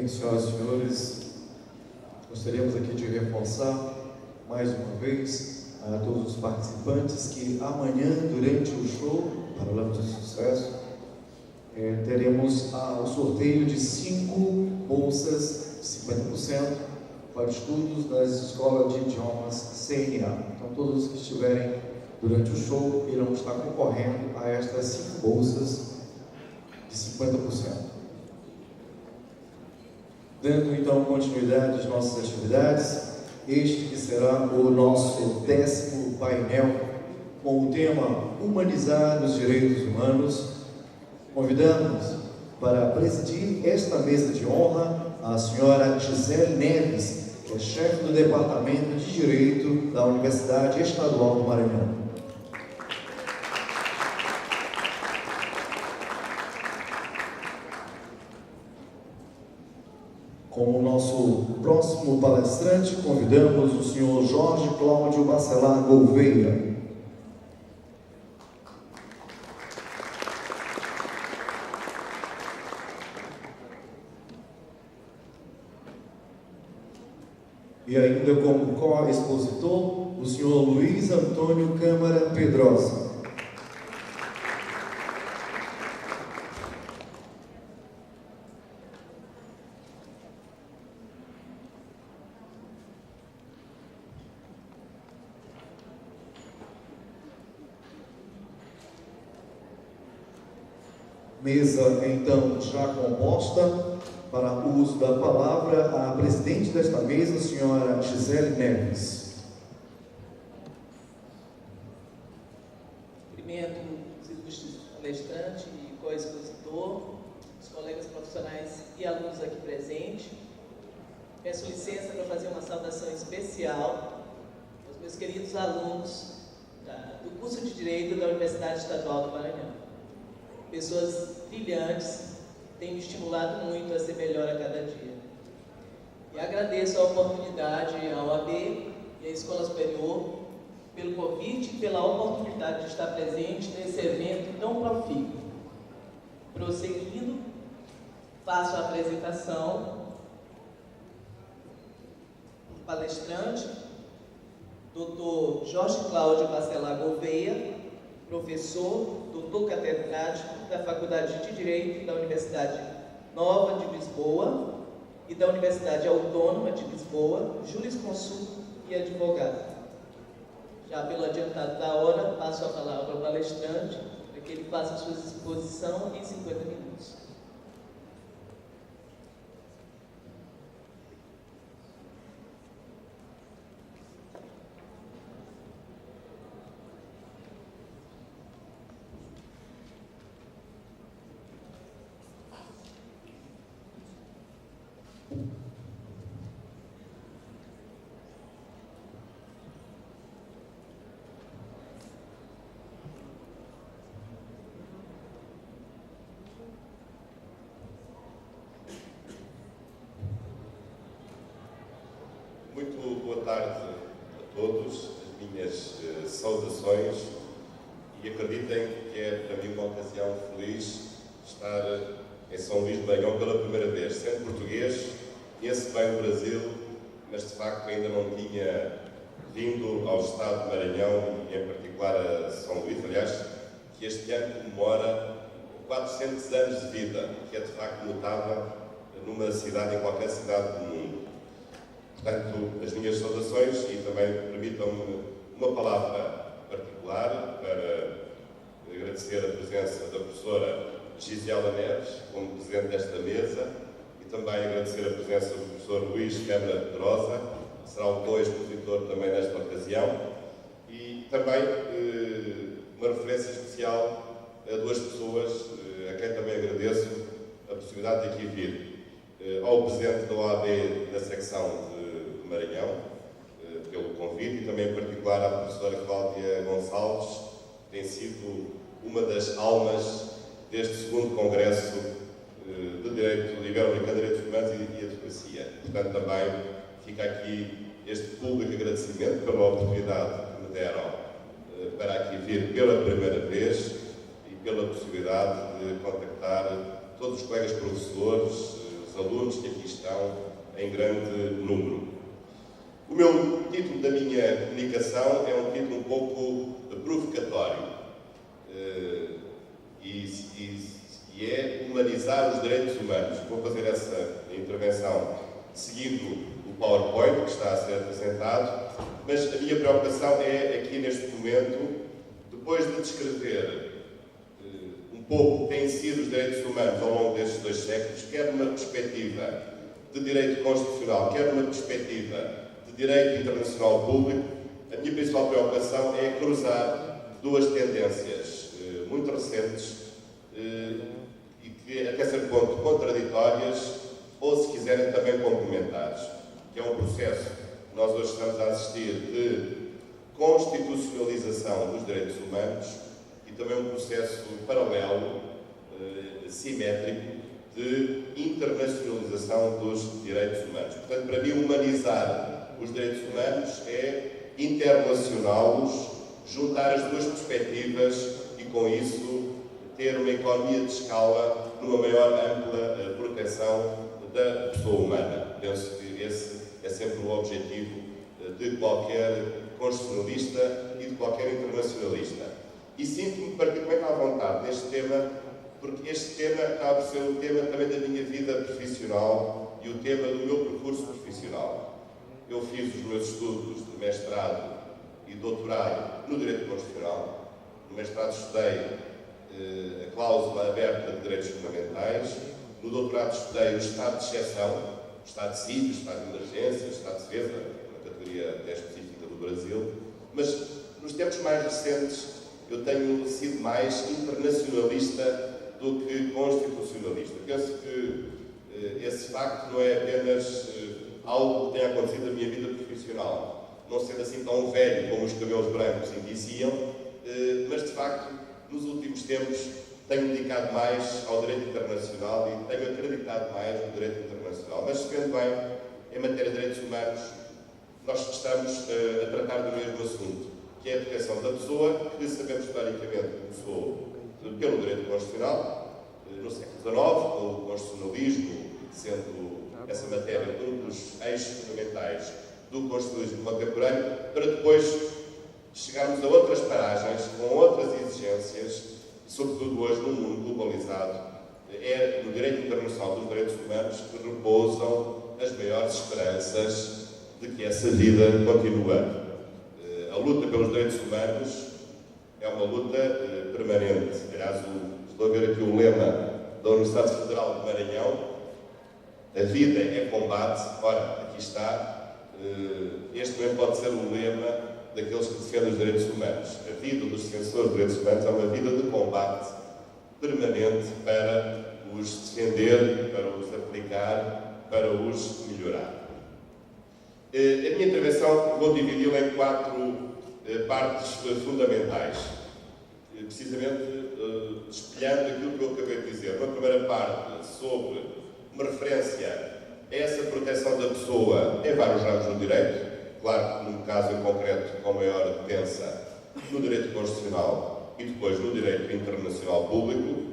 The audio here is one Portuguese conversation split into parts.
Bem, senhoras e senhores, gostaríamos aqui de reforçar mais uma vez a todos os participantes que amanhã, durante o show Paralamas de Sucesso, teremos o sorteio de 5 bolsas de 50% para estudos das escolas de idiomas CNA. Então, todos os que estiverem durante o show irão estar concorrendo a estas 5 bolsas de 50%. Dando então continuidade às nossas atividades, este que será o nosso 10º painel com o tema Humanizar os Direitos Humanos, convidamos para presidir esta mesa de honra a senhora Gisele Neves, que é chefe do Departamento de Direito da Universidade Estadual do Maranhão. Como nosso próximo palestrante, convidamos o senhor Jorge Cláudio Bacelar Gouveia. E ainda como co-expositor, o senhor Luiz Antônio Câmara Pedrosa. Mesa, então, já composta. Para o uso da palavra, a presidente desta mesa, a senhora Gisele Neves. Cumprimento o ilustre palestrante e co-expositor, os colegas profissionais e alunos aqui presentes. Peço licença para fazer uma saudação especial aos meus queridos alunos do curso de Direito da Universidade Estadual do Maranhão. Pessoas brilhantes, tem me estimulado muito a ser melhor a cada dia. E agradeço a oportunidade à OAB e à Escola Superior pelo convite e pela oportunidade de estar presente nesse evento tão profícuo. Prosseguindo, faço a apresentação do palestrante, Dr. Jorge Cláudio Bacelar Gouveia, professor, doutor catedrático da Faculdade de Direito da Universidade Nova de Lisboa e da Universidade Autônoma de Lisboa, jurisconsulto e advogado. Já pelo adiantado da hora, passo a palavra ao palestrante para que ele faça a sua exposição em 50 minutos. Muito boa tarde a todos, as minhas saudações, e acreditem que é para mim uma ocasião feliz estar em São Luís do Maranhão pela primeira vez. Sendo português, conheço bem o Brasil, mas de facto ainda não tinha vindo ao estado de Maranhão e em particular a São Luís, aliás, que este ano comemora 400 anos de vida, que é de facto notável numa cidade, em qualquer cidade do mundo. Portanto, as minhas saudações e também permitam-me uma palavra particular para agradecer a presença da professora Gisele Neves, como presidente desta mesa, e também agradecer a presença do professor Luís Câmara Pedrosa, que será o co-expositor também nesta ocasião, e também uma referência especial a duas pessoas a quem também agradeço a possibilidade de aqui vir. Ao presidente da OAB da secção de Maranhão, pelo convite, e também em particular à professora Cláudia Gonçalves, que tem sido uma das almas deste segundo Congresso de Direito Ibero-Americano de Direitos Humanos e Advocacia. Portanto, também fica aqui este público agradecimento pela oportunidade que me deram para aqui vir pela primeira vez e pela possibilidade de contactar todos os colegas professores, os alunos que aqui estão em grande número. O meu título da minha comunicação é um título um pouco provocatório e é humanizar os direitos humanos. Vou fazer essa intervenção seguindo o PowerPoint que está a ser apresentado, mas a minha preocupação é aqui neste momento, depois de descrever um pouco o que têm sido os direitos humanos ao longo destes 2 séculos, quer numa perspectiva de direito constitucional, quer numa perspectiva de direito internacional público, a minha principal preocupação é cruzar 2 tendências muito recentes e que até certo ponto contraditórias, ou se quiserem também complementares, que é um processo que nós hoje estamos a assistir de constitucionalização dos direitos humanos e também um processo paralelo, simétrico, de internacionalização dos direitos humanos. Portanto, para mim, humanizar os direitos humanos é internacioná-los, juntar as 2 perspectivas e, com isso, ter uma economia de escala numa maior ampla proteção da pessoa humana. Penso que esse é sempre o objetivo de qualquer constitucionalista e de qualquer internacionalista. E sinto-me particularmente à vontade neste tema, porque este tema acaba por ser o tema também da minha vida profissional e o tema do meu percurso profissional. Eu fiz os meus estudos de mestrado e doutorado no Direito Constitucional. No mestrado estudei a cláusula aberta de direitos fundamentais. No doutorado estudei o estado de exceção, o estado de sítio, o estado de emergência, o estado de defesa, uma categoria até específica do Brasil. Mas nos tempos mais recentes eu tenho sido mais internacionalista do que constitucionalista. Penso que esse facto não é apenas algo que tenha acontecido na minha vida profissional, não sendo assim tão velho como os cabelos brancos indiciam, mas de facto, nos últimos tempos, tenho dedicado mais ao direito internacional e tenho acreditado mais no direito internacional. Mas, sabendo bem, em matéria de direitos humanos, nós estamos a tratar do mesmo assunto, que é a proteção da pessoa, que sabemos historicamente começou pelo direito constitucional, no século XIX, com o constitucionalismo sendo essa matéria um dos eixos fundamentais do constitucionalismo contemporâneo, para depois chegarmos a outras paragens, com outras exigências, sobretudo hoje num mundo globalizado. É no direito internacional dos direitos humanos que repousam as maiores esperanças de que essa vida continua. A luta pelos direitos humanos é uma luta permanente. Aliás, estou a ver aqui o lema da Universidade Federal de Maranhão: a vida é combate. Ora, aqui está. Este também pode ser o lema daqueles que defendem os direitos humanos. A vida dos defensores dos direitos humanos é uma vida de combate permanente para os defender, para os aplicar, para os melhorar. A minha intervenção vou dividi-la em 4 partes fundamentais, precisamente espelhando aquilo que eu acabei de dizer. Uma primeira parte sobre uma referência a essa proteção da pessoa em vários ramos do direito, claro que num caso em concreto com maior densa no direito constitucional e depois no direito internacional público.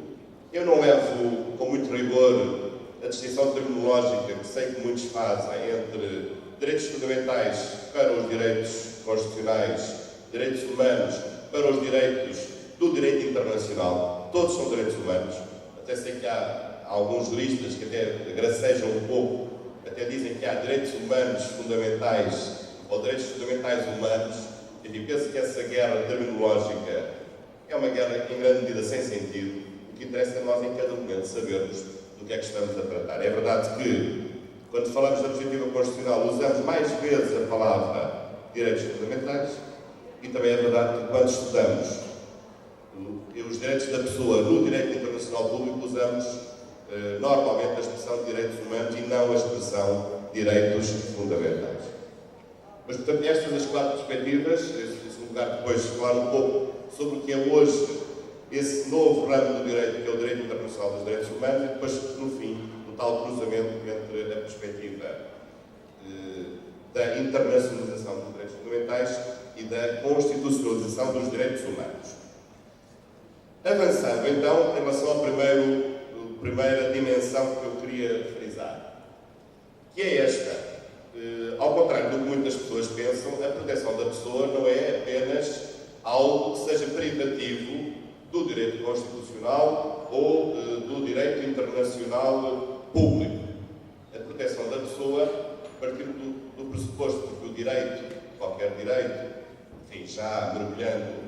Eu não levo com muito rigor a distinção terminológica que sei que muitos fazem entre direitos fundamentais para os direitos constitucionais, direitos humanos para os direitos do direito internacional. Todos são direitos humanos. Até sei que há alguns juristas que até gracejam um pouco, até dizem que há direitos humanos fundamentais ou direitos fundamentais humanos. E penso que essa guerra terminológica é uma guerra em grande medida sem sentido. O que interessa é nós em cada momento sabermos do que é que estamos a tratar. É verdade que, quando falamos da perspectiva constitucional, usamos mais vezes a palavra direitos fundamentais, e também é verdade que, quando estudamos os direitos da pessoa no direito internacional público, usamos normalmente a expressão de direitos humanos e não a expressão direitos fundamentais. Mas, portanto, estas as 4 perspectivas, em lugar depois de falar um pouco sobre o que é hoje esse novo ramo do direito, que é o direito internacional dos direitos humanos, e depois, no fim, o tal cruzamento entre a perspectiva da internacionalização dos direitos fundamentais e da constitucionalização dos direitos humanos. Avançando, então, em relação à primeira dimensão que eu queria frisar. que é esta. Ao contrário do que muitas pessoas pensam, a proteção da pessoa não é apenas algo que seja privativo do direito constitucional ou do direito internacional público. A proteção da pessoa, partindo do pressuposto que o direito, qualquer direito, enfim, já mergulhando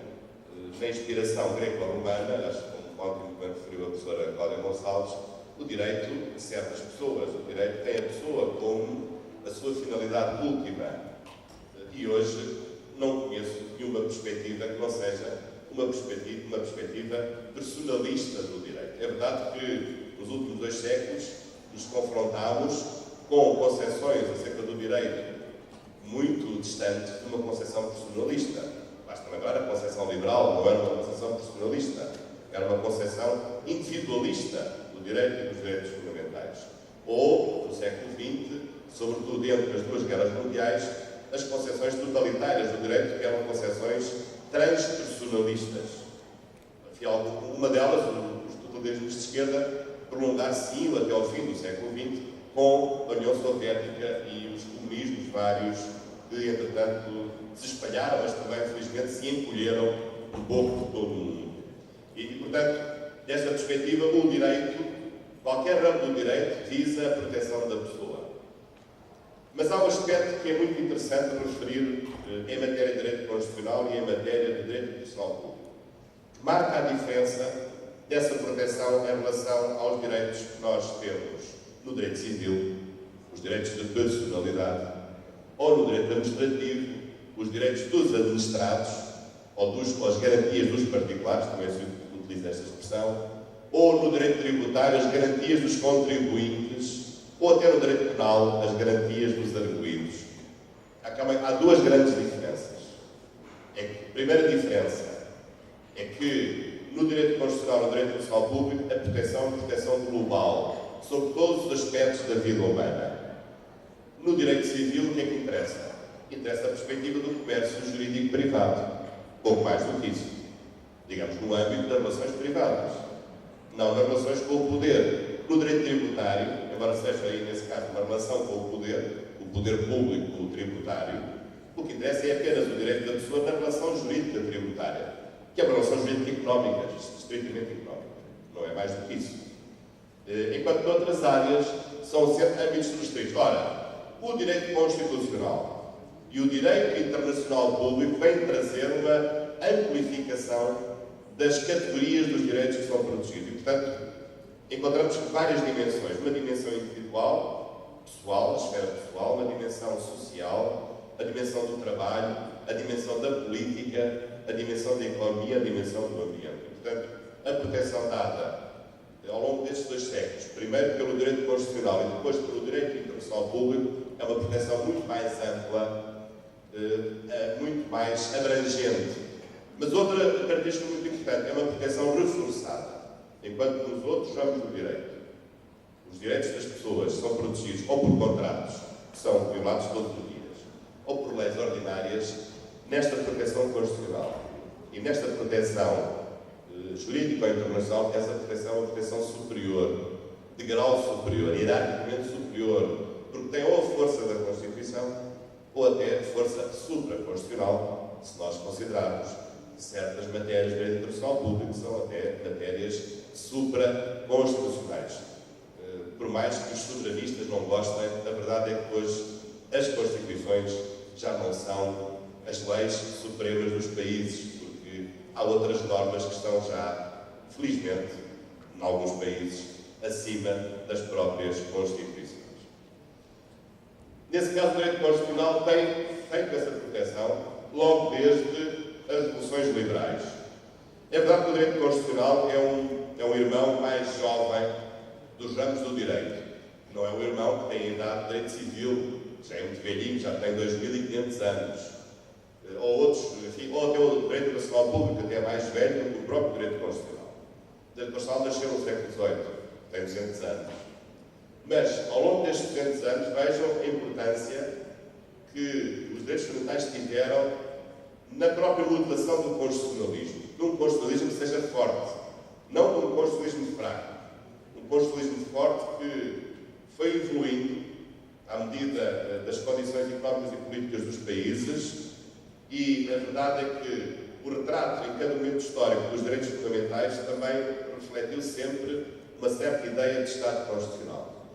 na inspiração greco-romana, acho que como ontem me referiu a professora Cláudia Gonçalves, o direito serve as pessoas, o direito tem a pessoa como a sua finalidade última. E hoje não conheço nenhuma perspectiva que não seja uma perspectiva personalista do direito. É verdade que nos últimos 2 séculos nos confrontámos com concepções acerca do direito muito distantes de uma concepção personalista. Basta lembrar a concepção liberal, não era uma concepção personalista, era uma concepção individualista do direito e dos direitos fundamentais. Ou, no século XX, sobretudo dentro das 2 guerras mundiais, as concepções totalitárias do direito, que eram concepções transpersonalistas. Uma delas, os totalitarismos de esquerda, prolongar-se até ao fim do século XX com a União Soviética e os comunismos vários que, entretanto, se espalharam, mas também, felizmente, se encolheram um pouco por todo o mundo. E, portanto, desta perspectiva, o direito, qualquer ramo do direito, visa a proteção da pessoa. Mas há um aspecto que é muito interessante referir em matéria de direito constitucional e em matéria de direito constitucional público, que marca a diferença dessa proteção em relação aos direitos que nós temos no direito civil, os direitos de personalidade, ou no direito administrativo, os direitos dos administrados, ou as garantias dos particulares, também se utiliza esta expressão, ou no direito tributário, as garantias dos contribuintes, ou até no direito penal, as garantias dos arguidos. Há 2 grandes diferenças. A primeira diferença é que no direito constitucional e no direito constitucional público, a proteção global sobre todos os aspectos da vida humana. No direito civil, o que é que interessa? Interessa a perspectiva do comércio jurídico privado. Pouco mais do que isso. Digamos, no âmbito das relações privadas. Não nas relações com o poder. No direito tributário, embora seja aí, nesse caso, uma relação com o poder público tributário, o que interessa é apenas o direito da pessoa na relação jurídica tributária, que é uma relação jurídica económica, estritamente económica. Não é mais do que isso. Enquanto noutras áreas são sempre âmbitos restritos. Ora, o direito constitucional e o direito internacional público vêm trazer uma amplificação das categorias dos direitos que são protegidos. E, portanto, encontramos várias dimensões. Uma dimensão individual, pessoal, a esfera pessoal, uma dimensão social, a dimensão do trabalho, a dimensão da política, a dimensão da economia, a dimensão do ambiente. E, portanto, a proteção dada ao longo destes 2 séculos, primeiro pelo direito constitucional e depois pelo direito internacional público, é uma proteção muito mais ampla, muito mais abrangente. Mas outra característica muito importante é uma proteção reforçada. Enquanto nos outros ramos do direito, os direitos das pessoas são protegidos ou por contratos, que são violados todos os dias, ou por leis ordinárias, nesta proteção constitucional e nesta proteção jurídica ou internacional, essa proteção é uma proteção superior, de grau superior, hierarquicamente superior, porque tem ou a força da Constituição ou até a força supraconstitucional, se nós considerarmos certas matérias de direito internacional público que são até matérias supraconstitucionais. Por mais que os soberanistas não gostem, a verdade é que hoje as Constituições já não são as leis supremas dos países, porque há outras normas que estão já, felizmente, em alguns países, acima das próprias Constituições. Nesse caso, o direito constitucional tem feito essa proteção logo desde as revoluções liberais. É verdade que o direito constitucional é um irmão mais jovem dos ramos do direito. Não é um irmão que tem a idade de direito civil, já é muito velhinho, já tem 2.500 anos. Ou outros, enfim, ou até o direito nacional público, até é mais velho do que o próprio direito constitucional. O direito constitucional nasceu no século XVIII, tem 200 anos. Mas, ao longo destes 200 anos, vejam a importância que os direitos fundamentais tiveram na própria modelação do constitucionalismo. Num constitucionalismo que seja forte, não num constitucionalismo fraco. Um constitucionalismo forte que foi evoluindo à medida das condições económicas e políticas dos países, e a verdade é que o retrato em cada momento histórico dos direitos fundamentais também refletiu sempre uma certa ideia de Estado constitucional.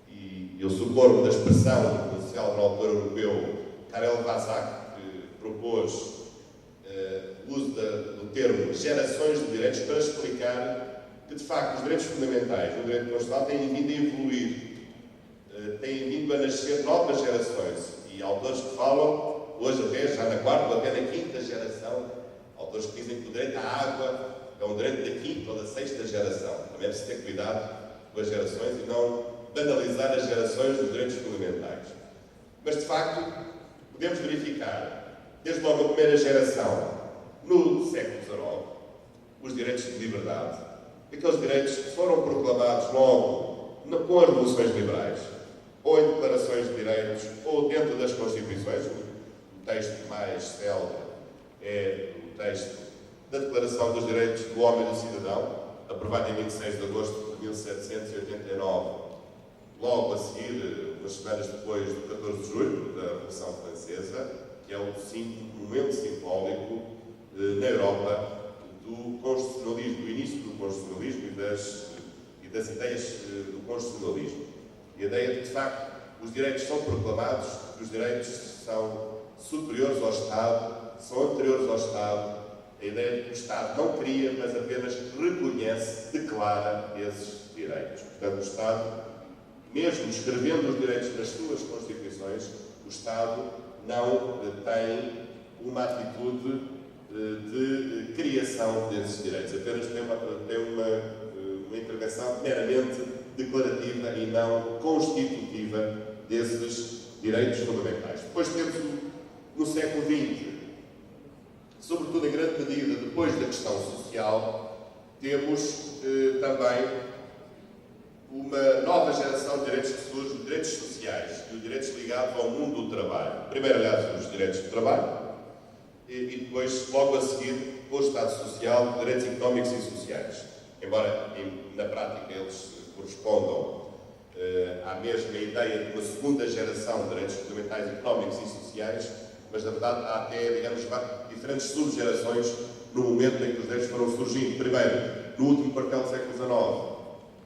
E eu suporto da expressão do social-democrata europeu Karel Vazak, que propôs o uso do termo gerações de direitos para explicar que, de facto, os direitos fundamentais no direito constitucional têm vindo a evoluir, têm vindo a nascer novas gerações. E autores que falam, hoje até já na quarta ou até na quinta geração, autores que dizem que o direito à água é um direito da quinta ou da sexta geração. Também é preciso ter cuidado com as gerações e não banalizar as gerações dos direitos fundamentais. Mas, de facto, podemos verificar, desde logo a primeira geração, no século XIX, os direitos de liberdade, aqueles direitos que foram proclamados logo com as revoluções liberais, ou em declarações de direitos, ou dentro das Constituições. O texto mais célebre é o texto da Declaração dos Direitos do Homem e do Cidadão, aprovado em 26 de agosto de 1789, logo a seguir, umas semanas depois do 14 de julho, da Revolução Francesa, que é um momento simbólico na Europa do constitucionalismo, do início do constitucionalismo e das ideias do constitucionalismo. E a ideia de que, de facto, os direitos são proclamados, que os direitos são superiores ao Estado, são anteriores ao Estado, a ideia de que o Estado não cria, mas apenas reconhece, declara esses direitos. Portanto, o Estado, mesmo escrevendo os direitos nas suas Constituições, o Estado não tem uma atitude de criação desses direitos, apenas tem uma intervenção meramente declarativa e não constitutiva desses direitos fundamentais. Depois temos, no século XX, sobretudo em grande medida depois da questão social, temos também uma nova geração de direitos que surge, de direitos sociais e os direitos ligados ao mundo do trabalho. Primeiro, aliás, os direitos do trabalho e depois, logo a seguir, o Estado Social, direitos económicos e sociais. Embora, na prática, eles correspondam à mesma ideia de uma segunda geração de direitos fundamentais económicos e sociais, mas, na verdade, há até, digamos, diferentes subgerações no momento em que os direitos foram surgindo. Primeiro, no último quartel do século XIX,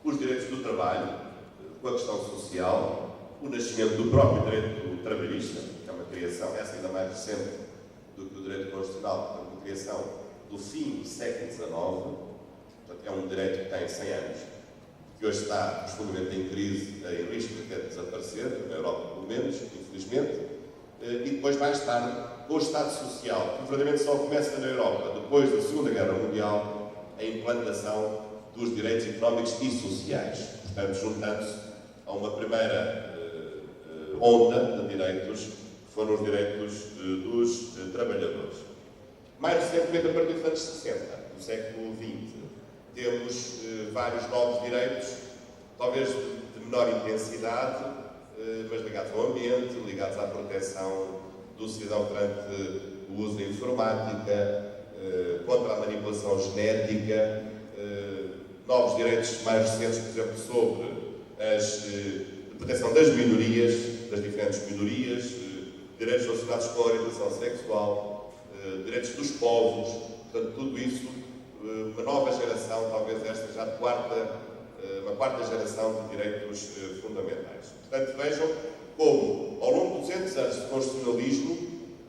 os direitos do trabalho, com a questão social, o nascimento do próprio direito trabalhista, que é uma criação, essa ainda mais recente do que o direito constitucional, portanto, uma criação do fim do século XIX, portanto, é um direito que tem 100 anos, que hoje está profundamente em crise, em risco de até desaparecer, na Europa pelo menos, infelizmente, e depois, mais tarde, com o Estado Social, que verdadeiramente só começa na Europa, depois da Segunda Guerra Mundial, a implantação dos direitos económicos e sociais, portanto, juntando-se a uma primeira onda de direitos, que foram os direitos dos trabalhadores. Mais recentemente, a partir dos anos 60, do século XX, temos vários novos direitos, talvez de menor intensidade, mas ligados ao ambiente, ligados à proteção do cidadão perante o uso da informática, contra a manipulação genética, novos direitos mais recentes, por exemplo, sobre a proteção das minorias, das diferentes minorias, direitos relacionados com a orientação sexual, direitos dos povos, portanto, tudo isso, uma nova geração, talvez esta já uma quarta geração de direitos fundamentais. Portanto, vejam como, ao longo de 200 anos de constitucionalismo,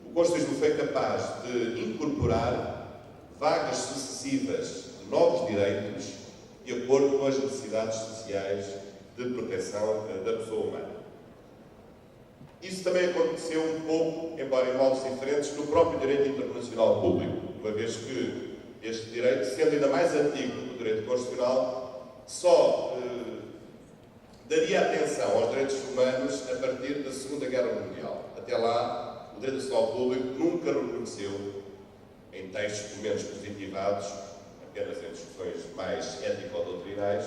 o constitucionalismo foi capaz de incorporar vagas sucessivas de novos direitos de acordo com as necessidades sociais de proteção da pessoa humana. Isso também aconteceu um pouco, embora em moldes diferentes, no próprio direito internacional público, uma vez que este direito, sendo ainda mais antigo do que o direito constitucional, só daria atenção aos direitos humanos a partir da Segunda Guerra Mundial. Até lá, o direito internacional público nunca reconheceu, em textos pelo menos positivados, apenas em discussões mais ético-doutrinais,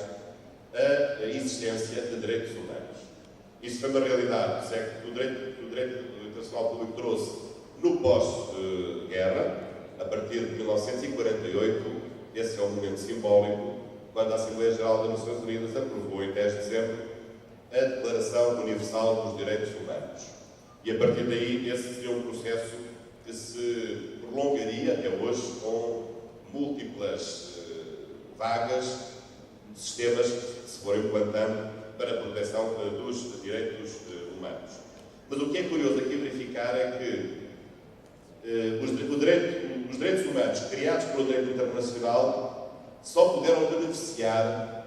a existência de direitos humanos. Isso foi uma realidade que o direito internacional público trouxe no pós-guerra, a partir de 1948, esse é um momento simbólico, quando a Assembleia Geral das Nações Unidas aprovou, em 10 de dezembro, a Declaração Universal dos Direitos Humanos. E a partir daí, esse seria um processo que se prolongaria até hoje com múltiplas vagas de sistemas que se foram implantando para a proteção dos direitos humanos. Mas o que é curioso aqui verificar é que os direitos humanos criados pelo direito internacional só puderam beneficiar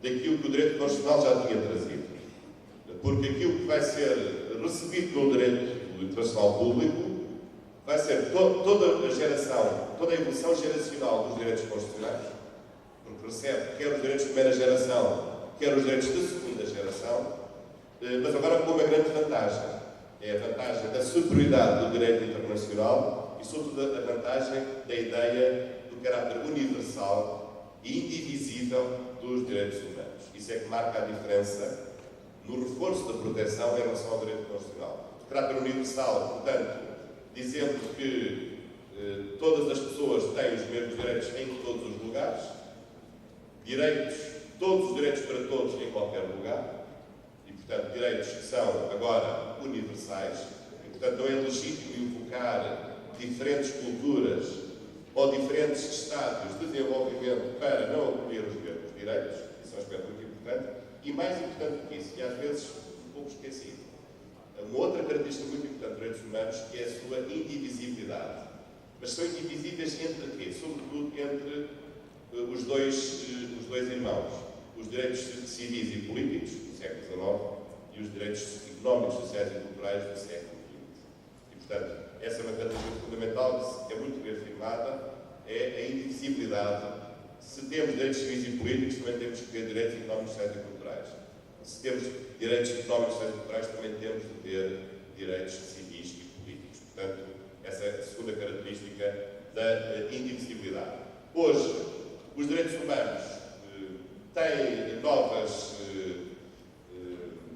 daquilo que o direito constitucional já tinha trazido. Porque aquilo que vai ser recebido pelo direito internacional público vai ser toda a evolução geracional dos direitos constitucionais, porque recebe quer os direitos de primeira geração, quer os direitos de segunda geração, mas agora com uma grande vantagem. É a vantagem da superioridade do direito internacional e, sobretudo, a vantagem da ideia do caráter universal e indivisível dos direitos humanos. Isso é que marca a diferença no reforço da proteção em relação ao direito constitucional. De caráter universal, portanto, dizendo que todas as pessoas têm os mesmos direitos em todos os lugares, todos os direitos para todos em qualquer lugar, e, portanto, direitos que são agora universais, e, portanto, não é legítimo invocar diferentes culturas ou diferentes estádios de desenvolvimento para não acolher os mesmos direitos. Isso é um aspecto muito importante, e mais importante que isso, e às vezes um pouco esquecido. Uma outra característica muito importante dos direitos humanos que é a sua indivisibilidade. Mas são indivisíveis entre quê? Sobretudo entre os dois irmãos. Os direitos civis e políticos do século XIX e os direitos económicos, sociais e culturais do século XX. E, portanto, essa é uma característica fundamental que é muito bem afirmada, é a indivisibilidade. Se temos direitos civis e políticos, também temos que ter direitos económicos, sociais e culturais. Se temos direitos económicos, sociais e culturais, também temos de ter direitos civis e políticos. Portanto, essa é a segunda característica da indivisibilidade. Hoje, os direitos humanos têm novas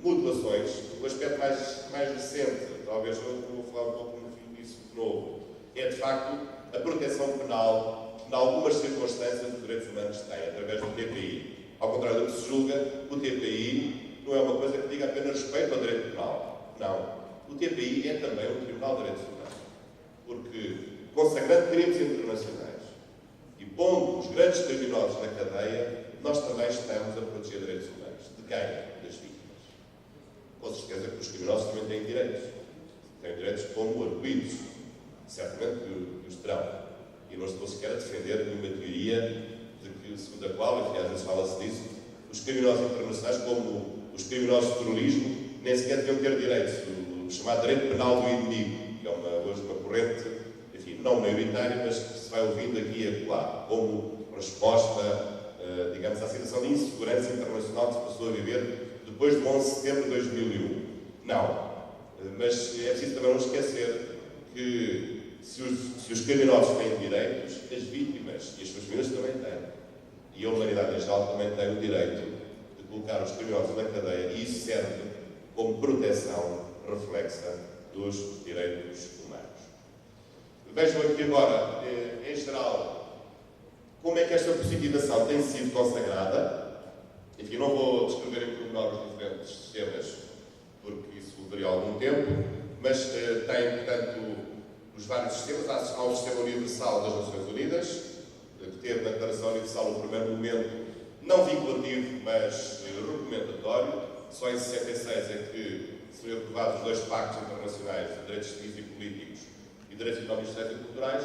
modulações. O aspecto mais recente, talvez eu vou falar um pouco disso de novo, é de facto a proteção penal que, em algumas circunstâncias, os direitos humanos têm, através do TPI. Ao contrário do que se julga, o TPI não é uma coisa que diga apenas respeito ao direito penal. Não. O TPI é também um Tribunal de Direitos Humanos. Porque, consagrando crimes internacionais e pondo os grandes criminosos na cadeia, nós também estamos a proteger direitos humanos. De quem? Das vítimas. Com certeza que os criminosos também têm direitos. Têm direitos como arguidos. Certamente que os terão. E não estou sequer a defender nenhuma teoria segundo a qual, enfim, às vezes fala-se disso, os criminosos internacionais, como os criminosos de terrorismo, nem sequer deviam ter direitos. O chamado direito penal do inimigo, que é hoje uma corrente, enfim, não maioritária, mas que se vai ouvindo aqui e acolá, como resposta, digamos, à situação de insegurança internacional que se passou a viver depois de 11 de setembro de 2001. Não. Mas é preciso também não esquecer que se os criminosos têm direitos, as vítimas e as suas famílias também têm. E a humanidade em geral também tem o direito de colocar os criminosos na cadeia, e isso serve como proteção reflexa dos direitos humanos. Vejam aqui agora, em geral, como é que esta positivação tem sido consagrada. Enfim, não vou descrever em pormenor os diferentes sistemas, porque isso levaria algum tempo, mas tem, portanto, os vários sistemas. Há o Sistema Universal das Nações Unidas, que teve na Declaração Universal no primeiro momento não vinculativo, mas recomendatório. Só em 66 é que seriam aprovados os dois pactos internacionais de direitos civis e políticos e direitos económicos, sociais e culturais,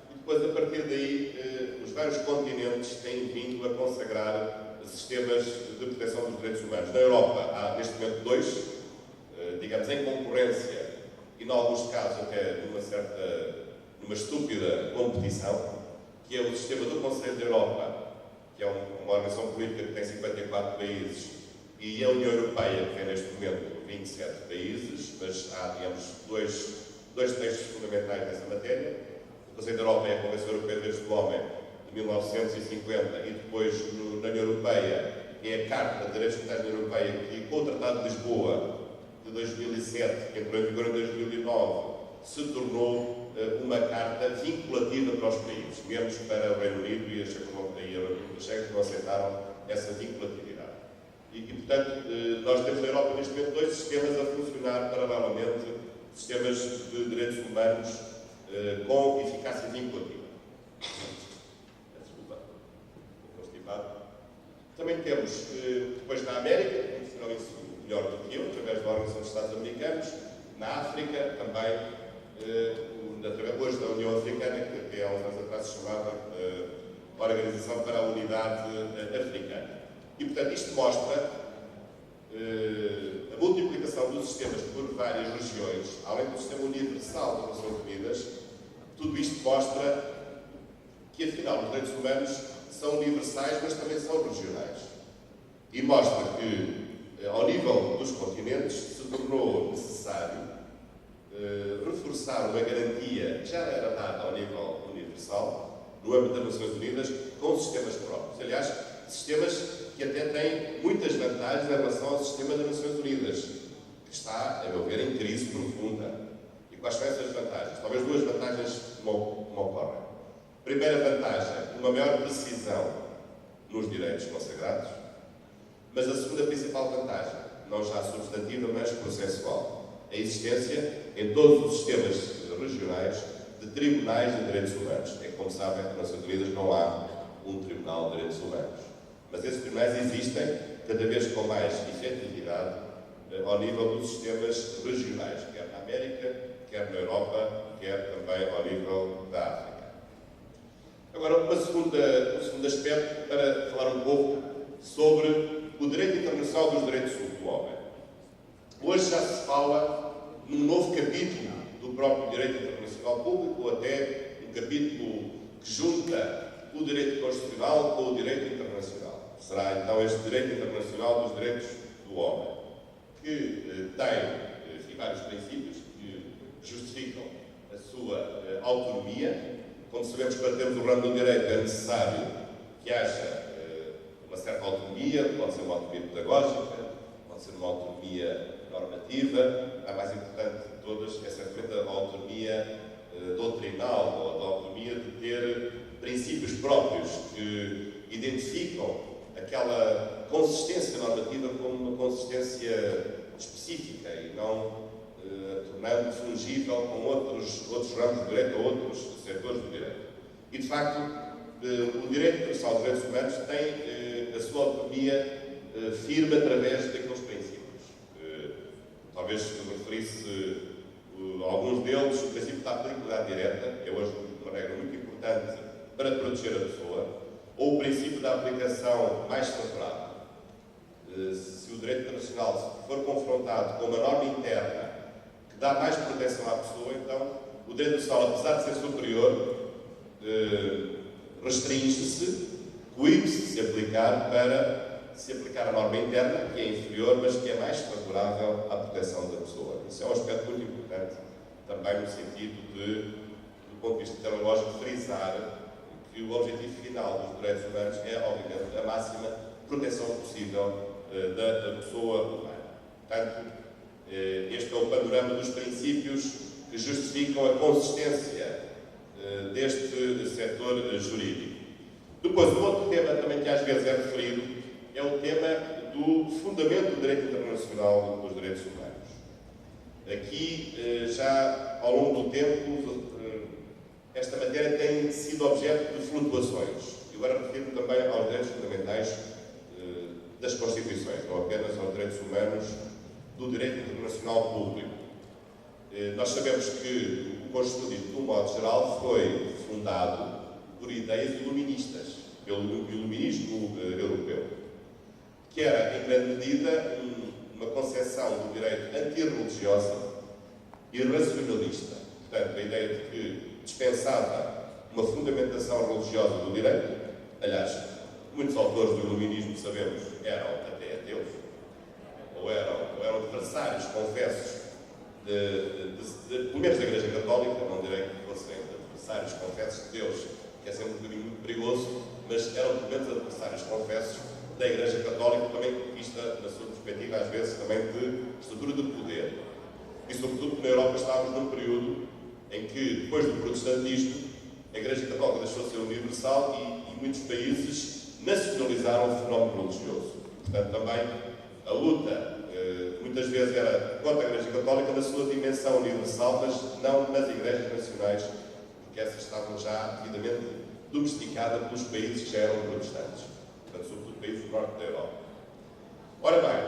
e depois, a partir daí, os vários continentes têm vindo a consagrar sistemas de proteção dos direitos humanos. Na Europa há, neste momento, dois, digamos, em concorrência e, em alguns casos, até numa estúpida competição, que é o sistema do Conselho da Europa, que é uma organização política que tem 54 países, e a União Europeia, que tem neste momento 27 países, mas há, digamos, dois textos fundamentais nessa matéria. O Conselho da Europa é a Convenção Europeia de Direitos do Homem, de 1950, e depois, na União Europeia, é a Carta de Direitos Fundamentais da União Europeia, que, com o Tratado de Lisboa, de 2007, que entrou em vigor em 2009, se tornou uma carta vinculativa para os países, menos para o Reino Unido e a República Checa, que não aceitaram essa vinculatividade. E, portanto, nós temos na Europa neste momento 2 sistemas a funcionar paralelamente, sistemas de direitos humanos com eficácia vinculativa. Desculpa, estou constipado. Também temos, depois na América, que funcionam isso melhor do que eu, através da Organização dos Estados Americanos, na África também, através hoje da União Africana, que há uns anos atrás se chamava Organização para a Unidade Africana. E, portanto, isto mostra a multiplicação dos sistemas por várias regiões, além do sistema universal das Nações Unidas. Tudo isto mostra que, afinal, os direitos humanos são universais, mas também são regionais. E mostra que, ao nível dos continentes, se tornou necessário reforçar uma garantia que já era dada ao nível universal, no âmbito das Nações Unidas, com sistemas próprios. Aliás, sistemas que até têm muitas vantagens em relação ao sistema das Nações Unidas, que está, a meu ver, em crise profunda. E quais são essas vantagens? Talvez 2 vantagens me ocorrem. Primeira vantagem, uma maior precisão nos direitos consagrados, mas a segunda principal vantagem, não já substantiva, mas processual, a existência em todos os sistemas regionais de tribunais de direitos humanos. É que, como sabem, nas Nações Unidas não há um tribunal de direitos humanos. Mas esses tribunais existem cada vez com mais efetividade ao nível dos sistemas regionais, quer na América, quer na Europa, quer também ao nível da África. Agora, um segundo aspecto para falar um pouco sobre o direito internacional dos direitos do homem. Hoje já se fala num novo capítulo do próprio direito internacional público, ou até um capítulo que junta o direito constitucional com o direito internacional. Será então este direito internacional dos direitos do homem, que tem vários princípios que justificam a sua autonomia. Como sabemos, para termos o ramo do direito é necessário que haja uma certa autonomia, pode ser uma autonomia pedagógica, pode ser uma autonomia normativa, a mais importante de todas é certamente a autonomia doutrinal, ou a autonomia de ter princípios próprios que identificam aquela consistência normativa como uma consistência específica e não tornando fungível com outros ramos do direito ou outros setores do direito. E, de facto, o direito internacional dos direitos humanos tem a sua autonomia firme através daqueles princípios. Talvez se referisse alguns deles, o princípio da aplicabilidade direta, que é hoje uma regra muito importante para proteger a pessoa, ou o princípio da aplicação mais favorável. Se o direito internacional for confrontado com uma norma interna que dá mais proteção à pessoa, então o direito internacional, apesar de ser superior, restringe-se, coíbe-se de se aplicar para se aplicar a norma interna, que é inferior, mas que é mais favorável à proteção da pessoa. Isso é um aspecto muito importante, também no sentido de, do ponto de vista terminológico, frisar que o objetivo final dos direitos humanos é, obviamente, a máxima proteção possível da pessoa humana. Portanto, este é o panorama dos princípios que justificam a consistência deste setor jurídico. Depois, um outro tema também que às vezes é referido é o tema do fundamento do direito internacional dos direitos humanos. Aqui, já ao longo do tempo, esta matéria tem sido objeto de flutuações. E agora refiro-me também aos direitos fundamentais das Constituições, não apenas aos direitos humanos do direito internacional público. Nós sabemos que o constitucionalismo, de um modo geral, foi fundado por ideias iluministas, pelo iluminismo europeu, que era, em grande medida, uma concepção do direito antirreligiosa e racionalista. Portanto, a ideia de que dispensava uma fundamentação religiosa do direito. Aliás, muitos autores do iluminismo, sabemos, eram até ateus, ou eram adversários, confessos, pelo menos da Igreja Católica, não direi que fossem adversários confessos de Deus, que é sempre um bocadinho muito perigoso, mas eram pelo menos adversários confessos da Igreja Católica, também vista na sua perspectiva, às vezes, também de estrutura de poder. E, sobretudo, na Europa estávamos num período em que, depois do protestantismo, a Igreja Católica deixou de ser universal e muitos países nacionalizaram o fenómeno religioso. Portanto, também a luta muitas vezes era contra a Igreja Católica na sua dimensão universal, mas não nas igrejas nacionais, porque essas estavam já devidamente domesticadas pelos países que já eram protestantes, portanto, sobretudo países do norte da Europa. Ora bem,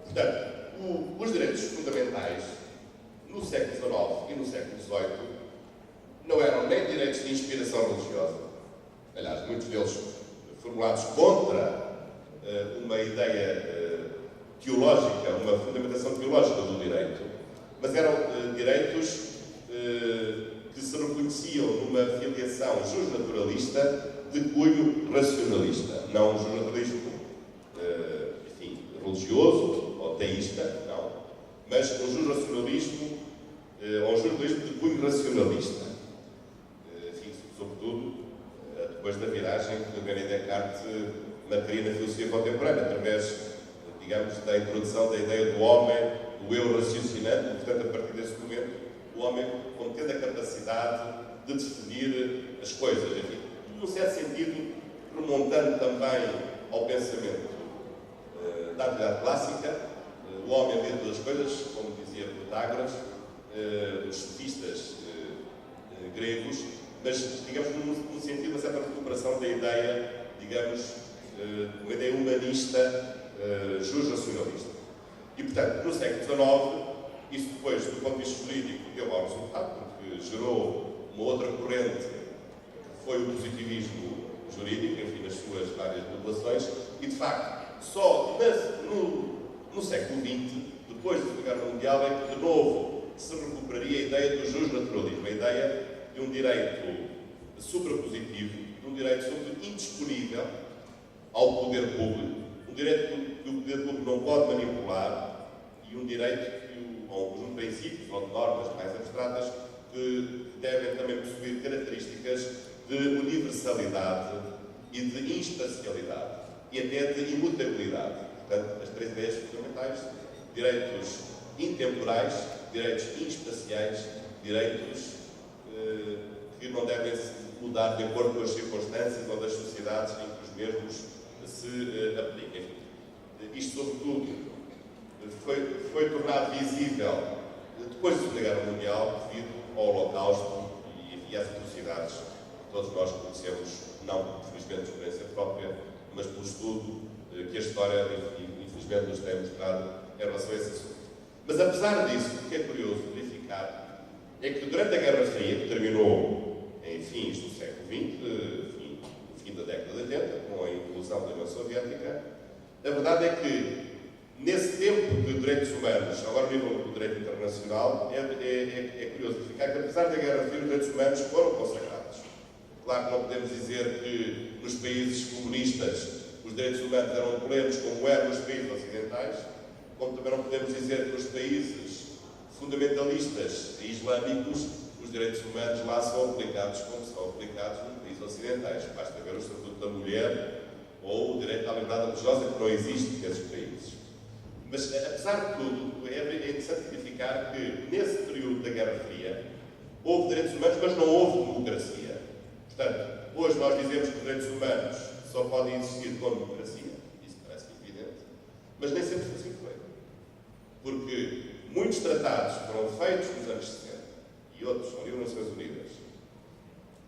portanto, os direitos fundamentais no século XIX e no século XVIII não eram nem direitos de inspiração religiosa, aliás, muitos deles formulados contra uma ideia teológica, uma fundamentação teológica do direito, mas eram direitos que se reconheciam numa filiação justnaturalista de cunho racionalista, não um justnaturalismo, enfim, religioso ou teísta, não, mas um justnaturalismo de cunho racionalista. Enfim, sobretudo, depois da viragem que René Descartes marcaria na filosofia contemporânea, através, digamos, da introdução da ideia do homem, do eu raciocinante, e, portanto, a partir desse momento, o homem como tendo a capacidade de definir as coisas, enfim, num certo sentido, remontando também ao pensamento da atividade clássica, o homem vê todas as coisas, como dizia Protágoras, os sofistas gregos, mas, digamos, no sentido de uma certa recuperação da ideia, digamos, uma ideia humanista, justo-racionalista. E, portanto, no século XIX, isso depois, do ponto de vista jurídico, deu mau resultado, porque gerou uma outra corrente, que foi o positivismo jurídico, enfim, nas suas várias modulações, e, de facto, só no século XX, depois da Segunda Guerra Mundial, é que, de novo, se recuperaria a ideia do justnaturalismo, a ideia de um direito suprapositivo, de um direito, sobretudo, indisponível ao poder público, um direito que o poder público não pode manipular e um direito ou um conjunto de princípios ou de normas mais abstratas que devem também possuir características de universalidade e de inspacialidade e até de imutabilidade. Portanto, as três ideias fundamentais: direitos intemporais, direitos inspaciais, direitos que não devem mudar de acordo com as circunstâncias ou das sociedades em que os mesmos se aplicam. Isto, sobretudo, foi tornado visível depois da Segunda Guerra Mundial devido ao Holocausto e às atrocidades que todos nós conhecemos, não, infelizmente, por experiência própria, mas pelo estudo que a história, infelizmente, nos tem mostrado em relação a esse assunto. Mas, apesar disso, o que é curioso verificar é que durante a Guerra Fria, que terminou em fins do século XX, fim da década de 80, com a implosão da União Soviética, a verdade é que, nesse tempo de direitos humanos, agora no nível do direito internacional, é curioso verificar que, apesar da Guerra Fria, os direitos humanos foram consagrados. Claro que não podemos dizer que nos países comunistas os direitos humanos eram plenos como eram nos países ocidentais, como também não podemos dizer que nos países fundamentalistas e islâmicos os direitos humanos lá são aplicados como são aplicados nos países ocidentais. Basta ver o Estatuto da Mulher ou o direito à liberdade religiosa, que não existe nesses países. Mas, apesar de tudo, é interessante verificar que, nesse período da Guerra Fria, houve direitos humanos, mas não houve democracia. Portanto, hoje nós dizemos que os direitos humanos só podem existir com democracia, isso parece evidente, mas nem sempre foi assim feito. Porque muitos tratados foram feitos nos anos 60 e outros com as Nações Unidas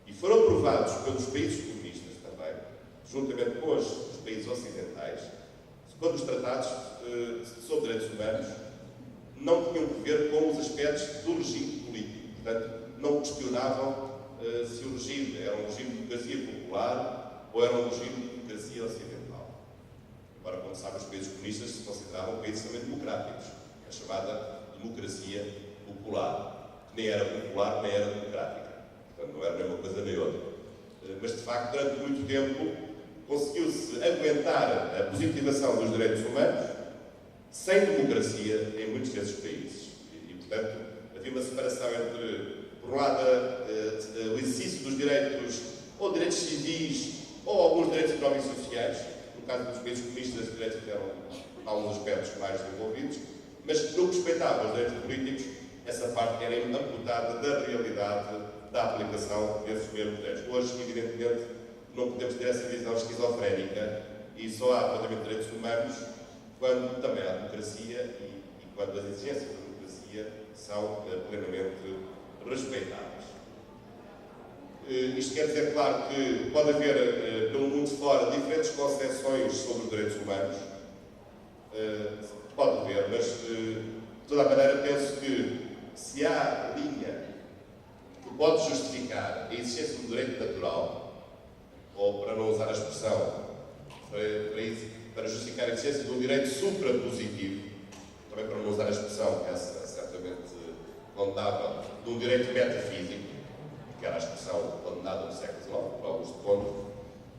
e foram aprovados pelos países comunistas também, juntamente com os países ocidentais, quando os tratados sobre direitos humanos não tinham que ver com os aspectos do regime político. Portanto, não questionavam se o regime era um regime de democracia popular ou era um regime de democracia ocidental. Embora, como sabe, os países comunistas se consideravam países também democráticos, a chamada democracia popular, que nem era popular nem era democrática. Portanto, não era nem uma coisa nem outra. Mas, de facto, durante muito tempo conseguiu-se aguentar a positivação dos direitos humanos sem democracia em muitos desses países. E portanto, havia uma separação entre, por um lado, o exercício dos direitos, ou direitos civis, ou alguns direitos económicos e sociais. No caso dos países comunistas, os direitos eram alguns aspectos mais desenvolvidos, mas no que respeitava aos direitos políticos, essa parte era amputada da realidade da aplicação desses mesmos direitos. Hoje, evidentemente, não podemos ter essa visão esquizofrénica e só há tratamento de direitos humanos quando também há democracia e quando as exigências da democracia são plenamente respeitadas. Isto quer dizer, claro, que pode haver pelo mundo fora diferentes concepções sobre os direitos humanos. Pode haver, mas de toda a maneira penso que se há linha que pode justificar a existência de um direito natural, ou para não usar a expressão, para justificar a existência de um direito suprapositivo, também para não usar a expressão, que é certamente condenável, de um direito metafísico, que era a expressão condenada no século XIX, por Augusto Comte,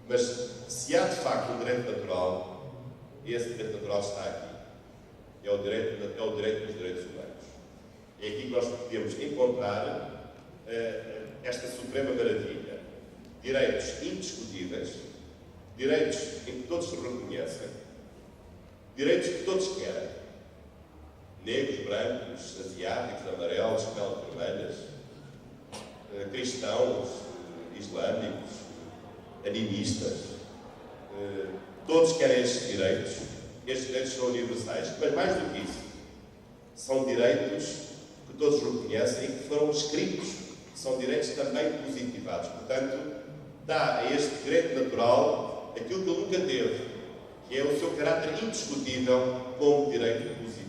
mas se há de facto um direito natural, esse direito natural está aqui. É o direito dos direitos humanos. É aqui que nós podemos encontrar esta suprema maravilha. Direitos indiscutíveis, direitos em que todos se reconhecem, direitos que todos querem. Negros, brancos, asiáticos, amarelos, peles vermelhas, cristãos, islâmicos, animistas. Todos querem estes direitos. Estes direitos são universais. Mas mais do que isso, são direitos que todos reconhecem e que foram escritos. São direitos também positivados. Portanto, dá a este direito natural aquilo que ele nunca teve, que é o seu caráter indiscutível como direito positivo.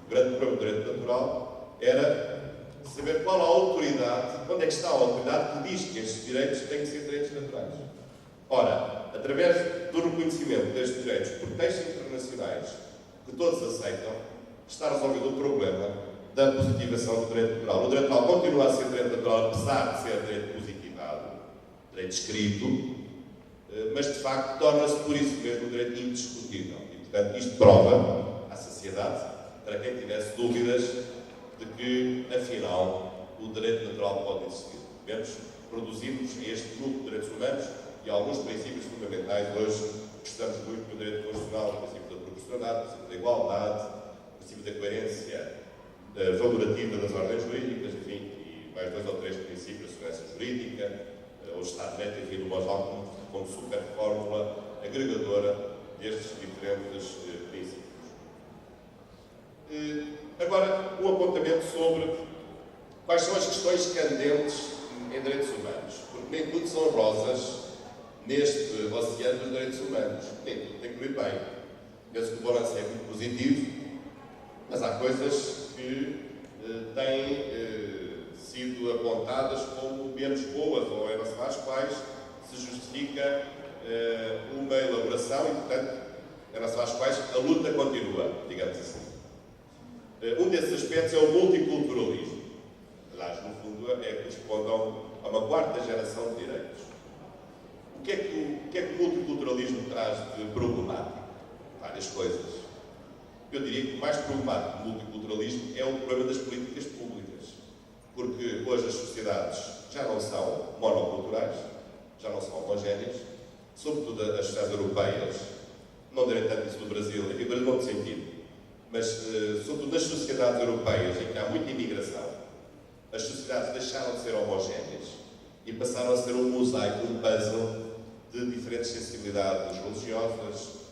O grande problema do direito natural era saber qual a autoridade, onde é que está a autoridade que diz que estes direitos têm que ser direitos naturais. Ora, através do reconhecimento destes direitos por textos internacionais que todos aceitam, está resolvido o problema da positivação do direito natural. O direito natural continua a ser direito natural, apesar de ser direito positivado, direito escrito, mas de facto torna-se por isso mesmo um direito indiscutível. E, portanto, isto prova à sociedade, para quem tivesse dúvidas, de que, afinal, o direito natural pode existir. Devemos produzirmos este grupo de direitos humanos e alguns princípios fundamentais. Hoje gostamos muito do direito constitucional, o princípio da proporcionalidade, o princípio da igualdade, o princípio da coerência valorativa das ordens jurídicas, enfim, e mais 2 ou 3 princípios, a segurança jurídica, o Estado de Direito, enfim, no modo como super fórmula agregadora destes diferentes princípios. Agora, um apontamento sobre quais são as questões candentes em direitos humanos, porque nem tudo são rosas neste oceano dos direitos humanos. Nem tudo tem que ir bem. Penso que o balanço é muito positivo, mas há coisas que têm sido apontadas como menos boas, ou em relação às quais se justifica uma elaboração e, portanto, em relação às quais a luta continua, digamos assim. Um desses aspectos é o multiculturalismo. Aliás, no fundo, correspondem a uma 4ª geração de direitos. O que é que o multiculturalismo traz de problemático? Várias coisas. Eu diria que o mais problemático do multiculturalismo é o problema das políticas públicas. Porque hoje as sociedades já não são monoculturais, já não são homogéneas, sobretudo as sociedades europeias, não direi tanto isso do Brasil, enfim, mas não de sentido. Mas, sobretudo nas sociedades europeias, em que há muita imigração, as sociedades deixaram de ser homogéneas e passaram a ser um mosaico, um puzzle de diferentes sensibilidades religiosas,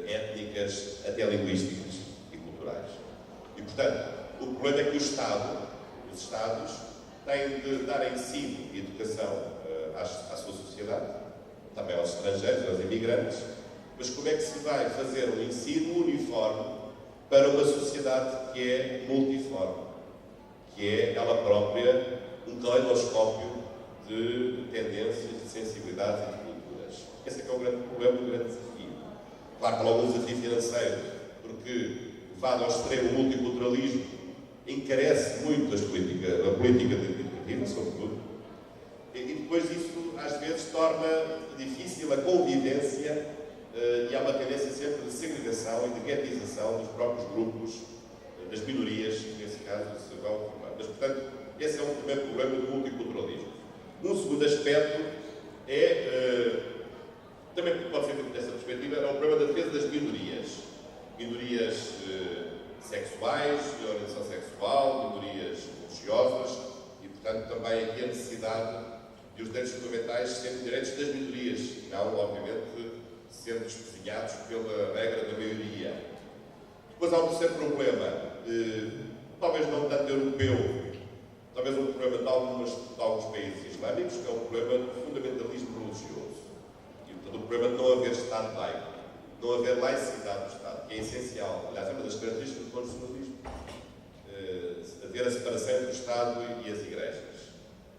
étnicas, até linguísticas e culturais. E, portanto, o problema é que os Estados, têm de dar ensino e educação à sua sociedade, também aos estrangeiros, aos imigrantes, mas como é que se vai fazer um ensino uniforme para uma sociedade que é multiforme, que é ela própria um caleidoscópio de tendências, de sensibilidades e de culturas. Esse é que é o grande problema, o grande desafio. Claro que há algum desafio financeiro, porque levado ao extremo o multiculturalismo encarece muito a política educativa, sobretudo, e depois isso às vezes torna difícil a convivência e há uma tendência sempre de segregação e de guetização dos próprios grupos, das minorias, que nesse caso se vão formar. Mas, portanto, esse é um primeiro problema do multiculturalismo. Um segundo aspecto também pode ser dessa perspectiva, é o problema da defesa das minorias. Minorias sexuais, de orientação sexual, minorias religiosas e, portanto, também aqui a necessidade de os direitos fundamentais serem direitos das minorias, não, obviamente, sendo espezinhados pela regra da maioria. Depois há um terceiro problema, talvez não tanto europeu, talvez um problema de alguns países islâmicos, que é um problema de fundamentalismo religioso. E, portanto, o problema de não haver Estado laico, não haver laicidade do Estado, que é essencial. Aliás, é uma das características do constitucionalismo. Haver a separação entre o Estado e as igrejas.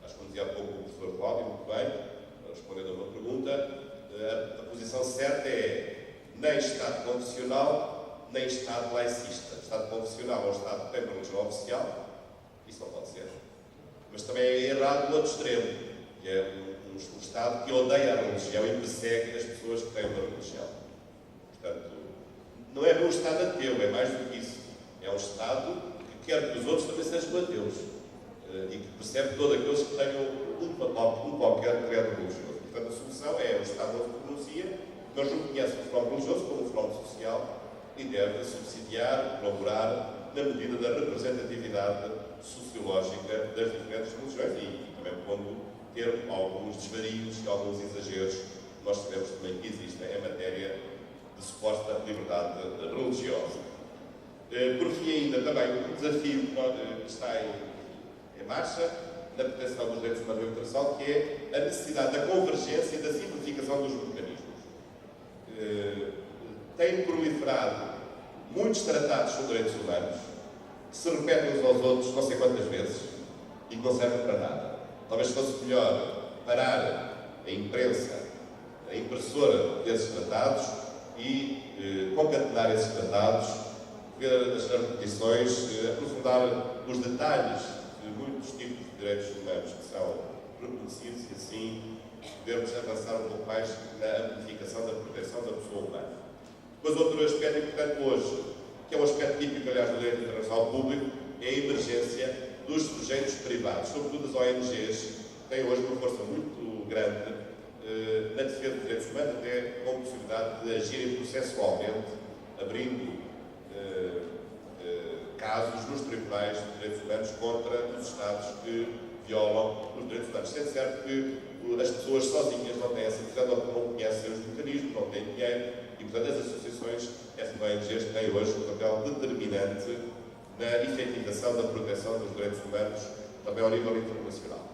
Acho que dizia há pouco o professor Cláudio, muito bem, respondendo a uma pergunta, a posição certa é nem Estado confessional, nem Estado laicista. O Estado confessional é um Estado que tem uma religião oficial, isso não pode ser. Mas também é errado o outro extremo, que é um Estado que odeia a religião e persegue as pessoas que têm uma religião. Portanto, não é um Estado ateu, é mais do que isso. É um Estado que quer que os outros também sejam ateus e que percebe todos aqueles que tenham um qualquer credo religioso. Portanto, a solução é o Estado não se pronuncia, mas reconhece o fenómeno religioso como um fenómeno social e deve subsidiar, colaborar na medida da representatividade sociológica das diferentes religiões e também pondo termo a alguns desvarios e alguns exageros que nós sabemos também que existem em matéria de suposta liberdade religiosa. Por fim, ainda também um desafio que está em marcha na proteção dos direitos humanos e universal, que é a necessidade da convergência e da simplificação dos mecanismos. Têm proliferado muitos tratados sobre direitos humanos que se repetem uns aos outros não sei quantas vezes e que não servem para nada. Talvez fosse melhor parar a imprensa, a impressora desses tratados e concatenar esses tratados, ver as repetições, aprofundar os detalhes de muitos tipos de direitos humanos que são reconhecidos e assim podermos avançar um pouco mais na amplificação da proteção da pessoa humana. Depois, outro aspecto importante hoje, que é um aspecto típico, aliás, do direito internacional público, é a emergência dos sujeitos privados, sobretudo as ONGs, que têm hoje uma força muito grande na defesa dos direitos humanos, até com a possibilidade de agirem processualmente, abrindo casos nos tribunais de direitos humanos contra os Estados que violam os direitos humanos. Sendo certo que as pessoas sozinhas não têm essa possibilidade, não conhecem os mecanismos, não têm dinheiro e, portanto, as associações, essas ONGs, têm hoje um papel determinante na efetivação da proteção dos direitos humanos, também ao nível internacional.